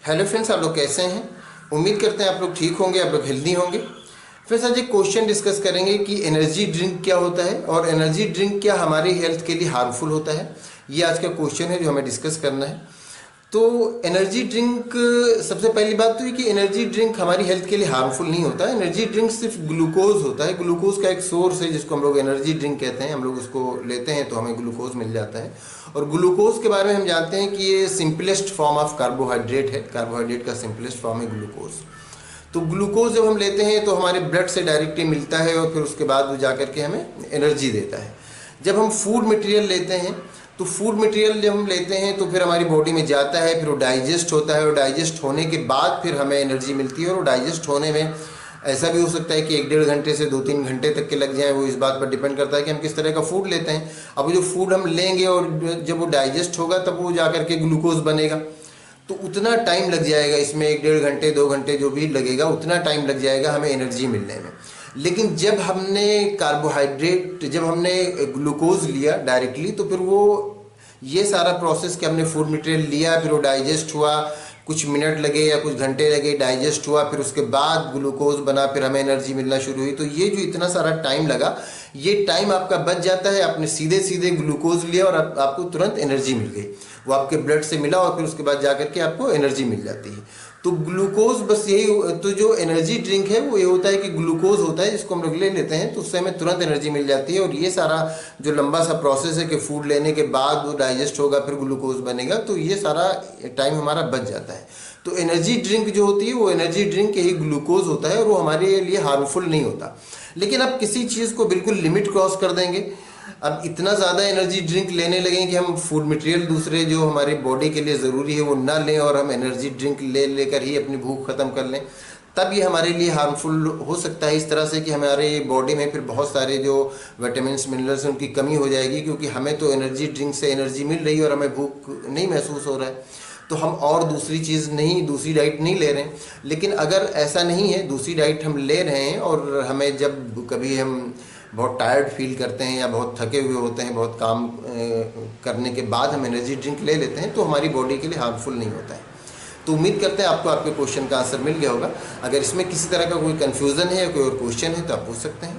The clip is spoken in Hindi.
हेलो फ्रेंड्स, आप लोग कैसे हैं? उम्मीद करते हैं आप लोग ठीक होंगे, आप लोग हेल्दी होंगे। फ्रेंड्स, आज एक क्वेश्चन डिस्कस करेंगे कि एनर्जी ड्रिंक क्या होता है और एनर्जी ड्रिंक क्या हमारी हेल्थ के लिए हार्मफुल होता है। ये आज का क्वेश्चन है जो हमें डिस्कस करना है। तो एनर्जी ड्रिंक, सबसे पहली बात तो ये कि एनर्जी ड्रिंक हमारी हेल्थ के लिए हार्मफुल नहीं होता है। एनर्जी ड्रिंक सिर्फ ग्लूकोज होता है। ग्लूकोज का एक सोर्स है जिसको हम लोग एनर्जी ड्रिंक कहते हैं। हम लोग उसको लेते हैं तो हमें ग्लूकोज मिल जाता है। और ग्लूकोज के बारे में हम जानते हैं कि ये सिंपलेस्ट फॉर्म ऑफ कार्बोहाइड्रेट है। कार्बोहाइड्रेट का सिंपलेस्ट फॉर्म है ग्लूकोज। तो ग्लूकोज जब हम लेते हैं तो हमारे ब्लड से डायरेक्टली मिलता है और फिर उसके बाद वो जा करके हमें एनर्जी देता है। जब हम फूड मटेरियल लेते हैं तो फूड मटेरियल जब हम लेते हैं तो फिर हमारी बॉडी में जाता है, फिर वो डाइजेस्ट होता है और डाइजेस्ट होने के बाद फिर हमें एनर्जी मिलती है। और डाइजेस्ट होने में ऐसा भी हो सकता है कि 1-1.5 घंटे से 2-3 घंटे तक के लग जाए। वो इस बात पर डिपेंड करता है कि हम किस तरह का फूड लेते हैं। अब जो फूड हम लेंगे और जब वो डाइजेस्ट होगा तब वो जा करके ग्लूकोज बनेगा, तो उतना टाइम लग जाएगा इसमें। 1-1.5 घंटे 2 घंटे जो भी लगेगा उतना टाइम लग जाएगा हमें एनर्जी मिलने में। लेकिन जब हमने ग्लूकोज लिया डायरेक्टली तो फिर वो ये सारा प्रोसेस कि हमने फूड मटेरियल लिया, फिर वो डाइजेस्ट हुआ, कुछ मिनट लगे या कुछ घंटे लगे, डाइजेस्ट हुआ, फिर उसके बाद ग्लूकोज बना, फिर हमें एनर्जी मिलना शुरू हुई। तो ये जो इतना सारा टाइम लगा, ये टाइम आपका बच जाता है। आपने सीधे सीधे ग्लूकोज लिया और आपको तुरंत एनर्जी मिल गई। वो आपके ब्लड से मिला और फिर उसके बाद जा करके आपको एनर्जी मिल जाती है। तो ग्लूकोज बस यही, तो जो एनर्जी ड्रिंक है वो ये होता है कि ग्लूकोज होता है जिसको हम लोग ले लेते हैं तो उससे हमें तुरंत एनर्जी मिल जाती है। और ये सारा जो लंबा सा प्रोसेस है कि फूड लेने के बाद वो डाइजेस्ट होगा, फिर ग्लूकोज बनेगा, तो ये सारा टाइम हमारा बच जाता है। तो एनर्जी ड्रिंक जो होती है वो एनर्जी ड्रिंक यही ग्लूकोज होता है और वो हमारे लिए हार्मफुल नहीं होता। लेकिन आप किसी चीज़ को बिल्कुल लिमिट क्रॉस कर देंगे, अब इतना ज़्यादा एनर्जी ड्रिंक लेने लगें कि हम फूड मटेरियल दूसरे जो हमारी बॉडी के लिए ज़रूरी है वो ना लें और हम एनर्जी ड्रिंक लेकर ही अपनी भूख ख़त्म कर लें, तब ये हमारे लिए हार्मफुल हो सकता है। इस तरह से कि हमारे बॉडी में फिर बहुत सारे जो विटामिन्स मिनरल्स हैं उनकी कमी हो जाएगी, क्योंकि हमें तो एनर्जी ड्रिंक से एनर्जी मिल रही है और हमें भूख नहीं महसूस हो रहा है, तो हम और दूसरी डाइट नहीं ले रहे हैं। लेकिन अगर ऐसा नहीं है, दूसरी डाइट हम ले रहे हैं और हमें जब कभी हम बहुत टायर्ड फील करते हैं या बहुत थके हुए होते हैं, बहुत काम करने के बाद हम एनर्जी ड्रिंक ले लेते हैं, तो हमारी बॉडी के लिए हार्मफुल नहीं होता है। तो उम्मीद करते हैं आपको आपके क्वेश्चन का आंसर मिल गया होगा। अगर इसमें किसी तरह का कोई कन्फ्यूज़न है या कोई और क्वेश्चन है तो आप पूछ सकते हैं।